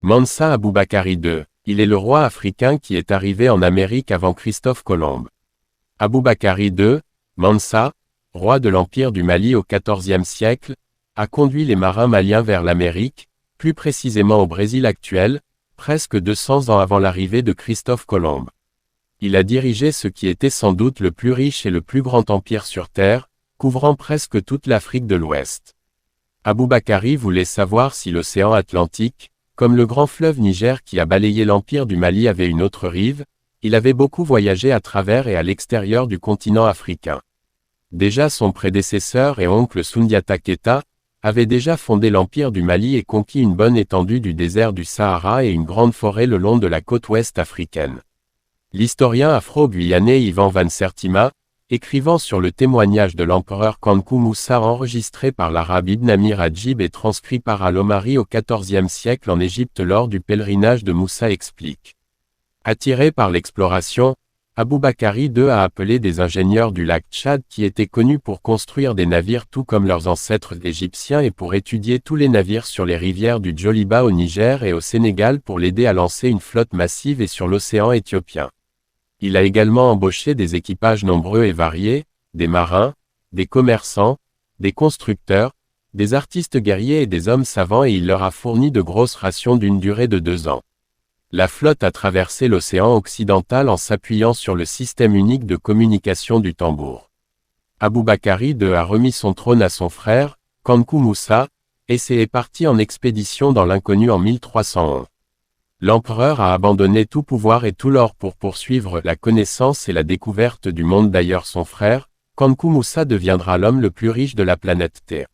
Mansa Aboubakari II, il est le roi africain qui est arrivé en Amérique avant Christophe Colomb. Aboubakari II, Mansa, roi de l'Empire du Mali au XIVe siècle, a conduit les marins maliens vers l'Amérique, plus précisément au Brésil actuel, presque 200 ans avant l'arrivée de Christophe Colomb. Il a dirigé ce qui était sans doute le plus riche et le plus grand empire sur Terre, couvrant presque toute l'Afrique de l'Ouest. Aboubakari voulait savoir si l'océan Atlantique, comme le grand fleuve Niger qui a balayé l'empire du Mali avait une autre rive, il avait beaucoup voyagé à travers et à l'extérieur du continent africain. Déjà son prédécesseur et oncle Soundiata Keita avait déjà fondé l'empire du Mali et conquis une bonne étendue du désert du Sahara et une grande forêt le long de la côte ouest africaine. L'historien afro-guyanais Ivan Van Sertima, écrivant sur le témoignage de l'empereur Kankou Moussa enregistré par l'arabe Ibn Amir Adjib et transcrit par Al-Omari au XIVe siècle en Égypte lors du pèlerinage de Moussa explique. Attiré par l'exploration, Aboubakari II a appelé des ingénieurs du lac Tchad qui étaient connus pour construire des navires tout comme leurs ancêtres égyptiens et pour étudier tous les navires sur les rivières du Djoliba au Niger et au Sénégal pour l'aider à lancer une flotte massive et sur l'océan Éthiopien. Il a également embauché des équipages nombreux et variés, des marins, des commerçants, des constructeurs, des artistes guerriers et des hommes savants et il leur a fourni de grosses rations d'une durée de 2 ans. La flotte a traversé l'océan occidental en s'appuyant sur le système unique de communication du tambour. Aboubakari II a remis son trône à son frère, Kankou Moussa, et est parti en expédition dans l'inconnu en 1311. L'empereur a abandonné tout pouvoir et tout l'or pour poursuivre la connaissance et la découverte du monde. D'ailleurs son frère, Kankou Moussa deviendra l'homme le plus riche de la planète Terre.